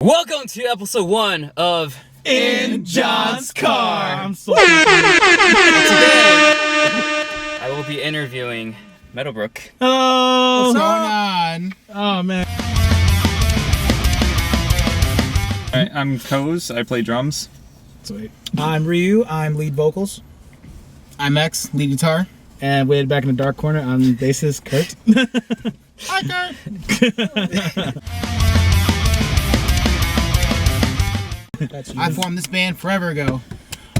Welcome to episode 1 of In John's Car. I'm so today I will be interviewing MetalBrook. Hello. What's going on? Oh man. Alright, I'm Koz. I play drums. Sweet. I'm Ryu. I'm lead vocals. I'm X, lead guitar. And way back in the dark corner, I'm bassist Kurt. Hi, Kurt. I formed this band forever ago.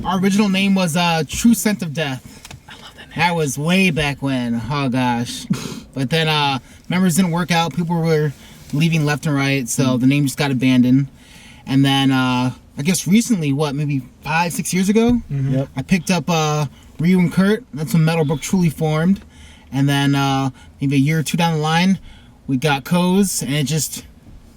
Our original name was True Scent of Death. I love that name. That was way back when. Oh gosh. But then members didn't work out. People were leaving left and right, so the name just got abandoned. And then I guess recently, maybe 5-6 years ago, Yep. I picked up Ryu and Kurt. That's when MetalBrook truly formed. And then maybe a year or two down the line, we got Koz, and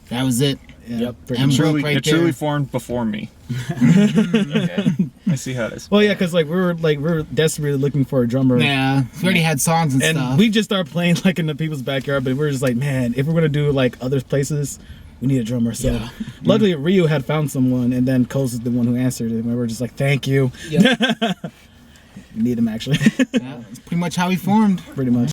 that was it. Yeah, Yep. pretty And much. It truly formed before me. Okay. I see how it is. Well, yeah, because we were desperately looking for a drummer. Yeah, we already had songs and stuff. We just started playing like in the people's backyard, but we were just like, man, if we're gonna do like other places, we need a drummer. So luckily Ryu had found someone, and then Koz is the one who answered it. And we were just like, thank you. Yep. We need him actually. Yeah, that's pretty much how we formed. Pretty much.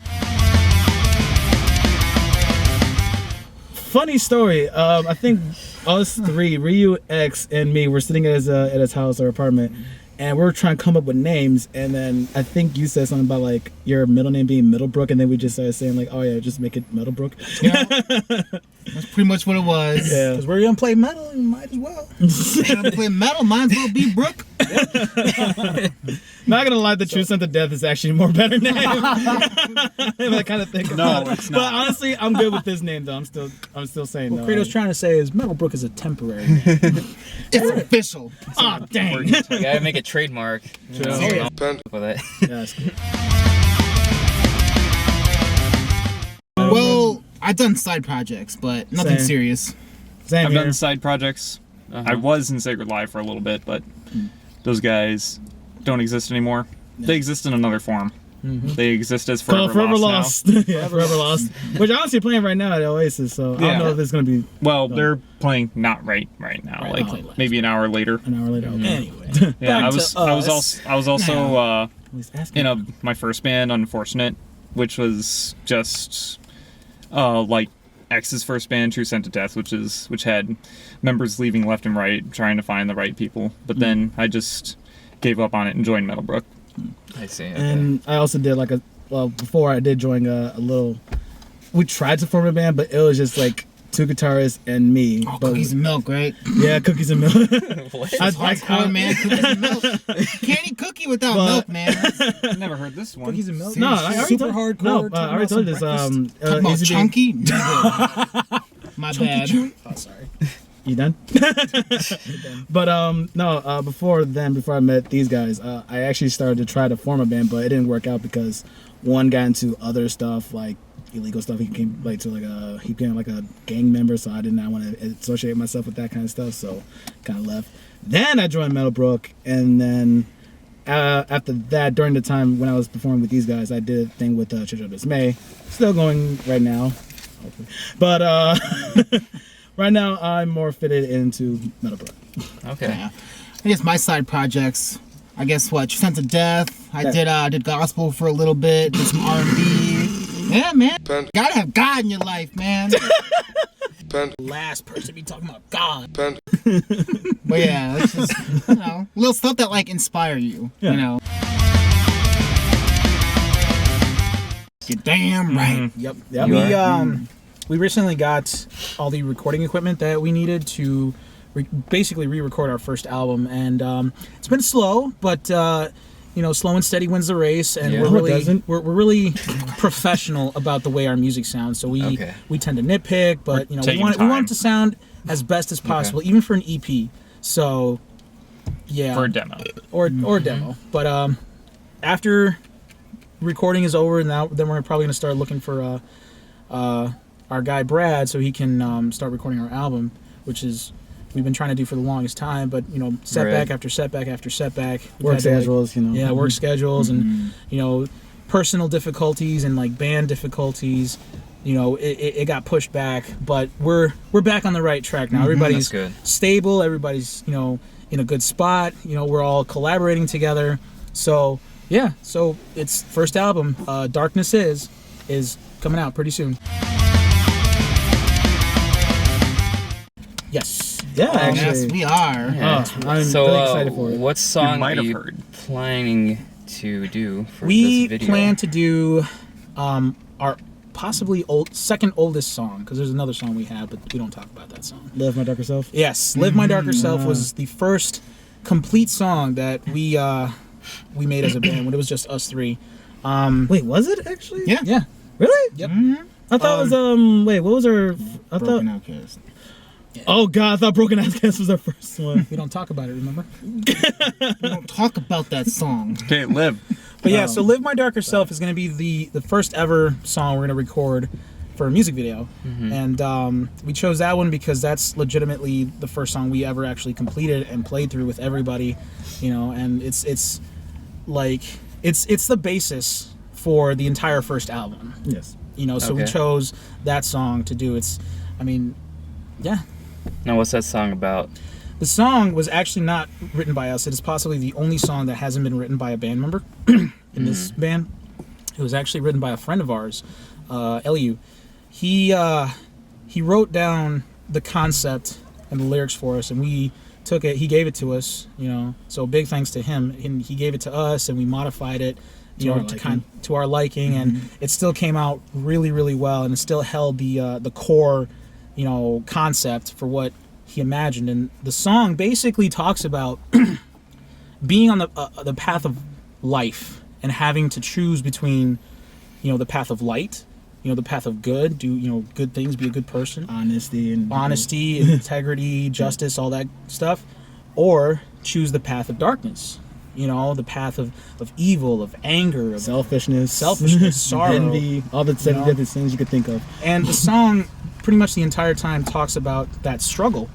Funny story. I think us three, Ryu, X, and me, were sitting at his house or apartment, and we were trying to come up with names. And then I think you said something about like your middle name being MetalBrook, and then we just started saying like, oh yeah, just make it MetalBrook. Yeah, that's pretty much what it was. Yeah. Because we're gonna play metal, you might as well. Gonna play metal, might as well be Brook. Not gonna lie, the True Scent of Death is actually a more better name. I kind of think about it. It's not. But honestly, I'm good with this name though. I'm still saying What no. Kratos trying to say is MetalBrook is a temporary name. It's official. Oh dang. You gotta make a trademark. True. So, Oh, yeah. with it. Yes. Well, I've done side projects, but nothing Same. serious. Same I've here. done side projects. I was in Sacred Live for a little bit, but those guys don't exist anymore. They exist in another form. They exist as Forever, Forever Lost Lost. Yeah, Forever Lost. Which honestly playing right now at Oasis, so I Yeah. don't know if it's gonna be now. Well, they're playing not right now, Right, like they play last. maybe an hour later. an hour later. Okay. Anyway, Yeah, back I was to I was us. also He's asking. in my first band, Unfortunate, which was just like X's first band, True Scent of Death, which had members leaving left and right, trying to find the right people. But then I just gave up on it and joined MetalBrook. I see. Okay. And I also did before I did join a little. We tried to form a band, but it was just like 2 guitarists and me. Oh, but, cookies and milk, right? Yeah, cookies and milk. What? That's hardcore, man. Cookies and milk. You can't eat cookie without milk, man. I've never heard this one. Cookies and milk. No, I already Super told, hardcore. No, I talking already about told you this. some breakfast. Talking about Easy Beat- chunky? Nigga. My bad. Oh, sorry. You done? But before I met these guys, I actually started to try to form a band, but it didn't work out because one got into other stuff like illegal stuff. He became like a gang member, so I did not want to associate myself with that kind of stuff. So kind of left. Then I joined MetalBrook, and then after that, during the time when I was performing with these guys, I did a thing with Church of Dismay. Still going right now, hopefully. But right now, I'm more fitted into MetalBrook. Okay. Yeah. I guess my side projects. I guess True Scent of Death. I did gospel for a little bit. Did some R&B. Yeah, man. Gotta have God in your life, man. Last person to be talking about God. But yeah, it's just little stuff that like inspire you. Yeah. You know. You're damn right. Yep. Yep. We recently got all the recording equipment that we needed to basically re-record our first album, and it's been slow, but slow and steady wins the race, and Yeah. we're really professional about the way our music sounds. So we tend to nitpick, but we taking want time. it to sound as best as possible, even for an EP. So yeah, For a demo. or demo. But after recording is over, then we're probably gonna start looking for our guy Brad, so he can start recording our album, which is we've been trying to do for the longest time. But setback Right. after setback after setback. We've Work had to, schedules, Yeah, work schedules and personal difficulties and like band difficulties. it got pushed back, but we're back on the right track now. Everybody's That's good. stable. Everybody's in a good spot. We're all collaborating together. So yeah, so its first album, Darkness is coming out pretty soon. Yes. Yeah, Yes, actually. we are. Yeah. I'm So, really excited for it. what song might are have you heard. planning to do for We this video? plan to do our possibly second oldest song, because there's another song we have, but we don't talk about that song. Live My Darker Self. Yes, Live My Darker Self was the first complete song that we made as a band when it was just us three. Wait, was it actually? Yeah. Yeah. Really? Yep. I thought it was wait, what was her? I Broken thought. Outcast. Oh God, I thought Broken Outcast was our first one. We don't talk about it, remember? We don't talk about that song. Okay, Liv. But yeah, so Live My Darker Self is going to be the first ever song we're going to record for a music video. And we chose that one because that's legitimately the first song we ever actually completed and played through with everybody, and it's like it's the basis for the entire first album. Yes. So we Okay. chose that song to do. Yeah. Now, what's that song about? The song was actually not written by us. It is possibly the only song that hasn't been written by a band member in this band. It was actually written by a friend of ours, Eliu. He wrote down the concept and the lyrics for us, and we took it. He gave it to us, So big thanks to him. And he gave it to us, and we modified it, to our liking, and it still came out really, really well, and it still held the core, concept for what he imagined. And the song basically talks about being on the path of life and having to choose between the path of light, the path of good, do good things, be a good person, Honesty, integrity, justice, all that stuff, or choose the path of darkness, the path of evil, of anger, of selfishness, sorrow, envy, all the different things you could think of. And the song pretty much the entire time talks about that struggle,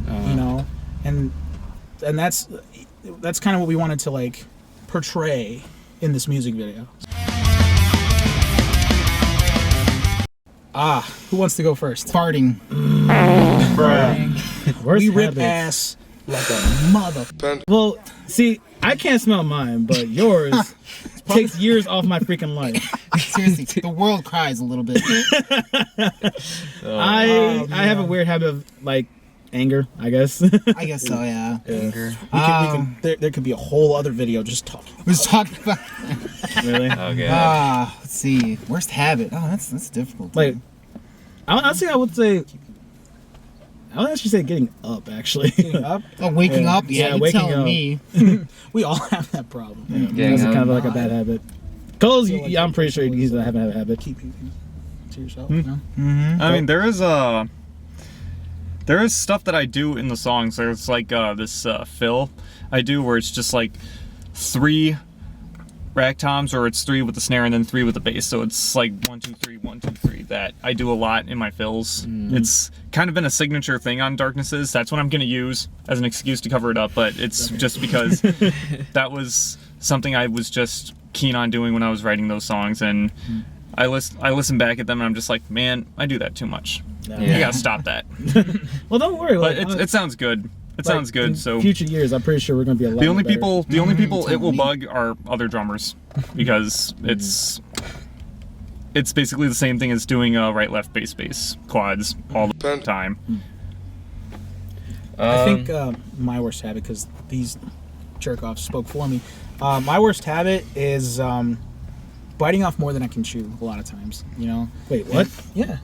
and that's kind of what we wanted to portray in this music video. Who wants to go first? Farting. Worst We rip habits. ass like a mother. Well, see, I can't smell mine, but yours takes years off my freaking life. Seriously, the world cries a little bit. I have a weird habit of anger, I guess. I guess so, yeah. Anger. There could be a whole other video just talking. We was talking about. Really? Okay. Let's see. Worst habit. Oh, that's difficult. Honestly, I would actually say getting up, actually. Getting up. Oh, waking up. Yeah, you're waking telling up. me. We all have that problem. Getting That's up. kind of like a bad habit. Cole's, feel like I'm pretty sure always, he's not having a habit. Keep it to yourself. I mean, there is stuff that I do in the songs. There's this fill I do where it's just 3 rack toms, or it's 3 with the snare and then 3 with the bass. So it's 1, 2, 3, 1, 2, 3. That I do a lot in my fills. It's kind of been a signature thing on Darknesses. That's what I'm gonna use as an excuse to cover it up. But it's just because that was something I was just keen on doing when I was writing those songs, and I listen back at them and I'm just like, man, I do that too much. Yeah. You gotta stop that. Well, don't worry. But it sounds good. It sounds good. In So future years, I'm pretty sure we're gonna be a lot the only better. people it will totally. bug are other drummers, because it's basically the same thing as doing right left bass quads all the time. I think my worst habit, because these jerk-offs spoke for me, my worst habit is biting off more than I can chew a lot of times, Wait, what? Yeah.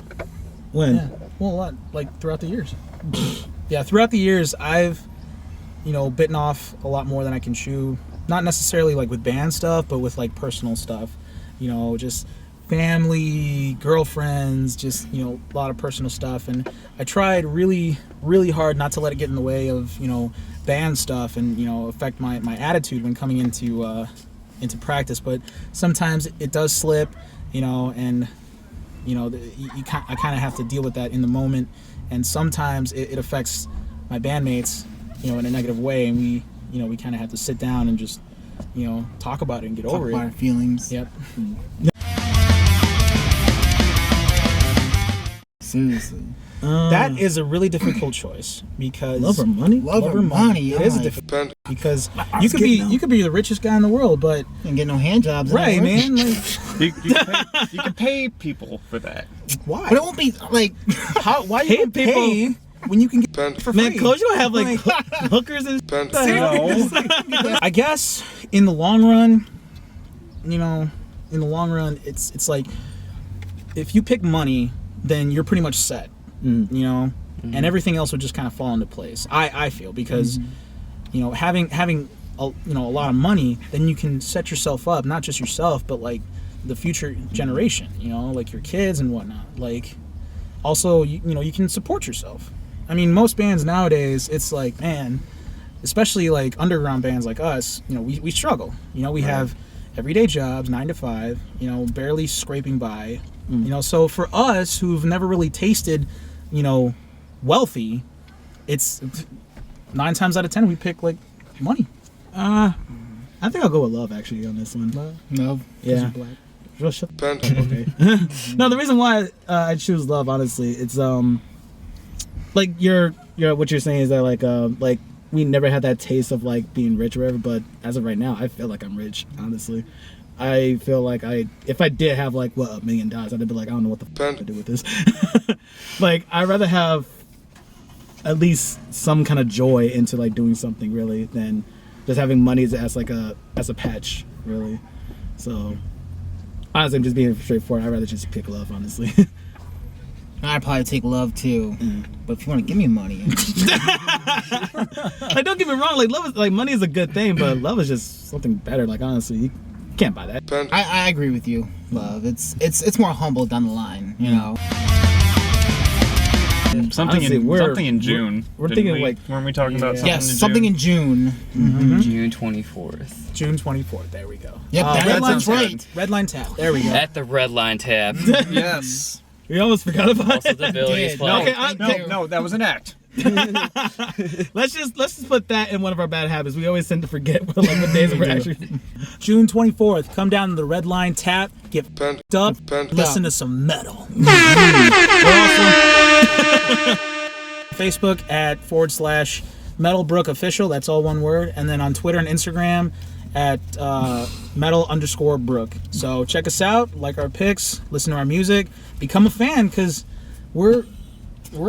When? Yeah. Well, a lot, throughout the years. Yeah, throughout the years, I've, bitten off a lot more than I can chew. Not necessarily with band stuff, but with personal stuff. Just family, girlfriends, just, a lot of personal stuff. And I tried really, really hard not to let it get in the way of, band stuff and, affect my attitude when coming into practice. But sometimes it does slip, and I kind of have to deal with that in the moment, and sometimes it affects my bandmates, in a negative way, and we kind of have to sit down and just, talk about it and get Talk over about our it. feelings. Yep. Seriously. That is a really difficult choice because love or money. Love or money. It is a Oh, difficult because you could be the richest guy in the world, but and get no hand jobs. right, man. Like, You can pay people for that. why? But it won't be like Why Pay you pay when you can get for free? Man, Coach, you don't have like hookers and No. I guess in the long run, it's like if you pick money, then you're pretty much set, and everything else would just kind of fall into place. I feel because having a lot of money, then you can set yourself up, not just yourself, but like the future generation, like your kids and whatnot. Like also, you can support yourself. I mean, most bands nowadays, it's like, man, especially like underground bands like us, we struggle. We have everyday jobs, 9 to 5, barely scraping by. So for us who've never really tasted, wealthy, it's 9 times out of 10 we pick like money. I think I'll go with love actually on this one. no. Yeah. Black. Shut okay. No, the reason why I choose love, honestly, it's like you're what you're saying is that like we never had that taste of like being rich or whatever, but as of right now, I feel like I'm rich. Honestly, I feel like if I did have like $1 million, I'd be like, I don't know what the fuck to do with this. Like I'd rather have at least some kind of joy into like doing something really than just having money as a patch really. So honestly, I'm just being straightforward. I'd rather just pick love, honestly. I'd probably take love too, but if you want to give me money, Like don't get me wrong, like love is like money is a good thing, but love is just something better. Like honestly, you can't buy that. I agree with you. Love, it's more humble down the line, Something Honestly, in June. we're didn't thinking we? like weren't we talking about something Yes, in something June? in June. June 24th. June 24th. There we go. Yep, Red that's line right. Red line tap. There we go. At the Red Line tab. Yes. We almost forgot about Also it. the Abilities did. flag. Okay, No, that was an act. let's just put that in one of our bad habits. We always tend to forget what days we're actually. June 24th. Come down to the Red Line tap. Get f***ed up. Listen to some metal. We're also Facebook at /MetalBrook official. That's all one word. And then on Twitter and Instagram at metal_brook. So check us out, like our pics, listen to our music, become a fan because we're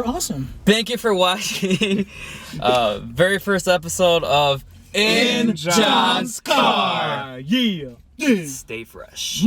awesome. Thank you for watching very first episode of In John's Car. Yeah. Stay Fresh.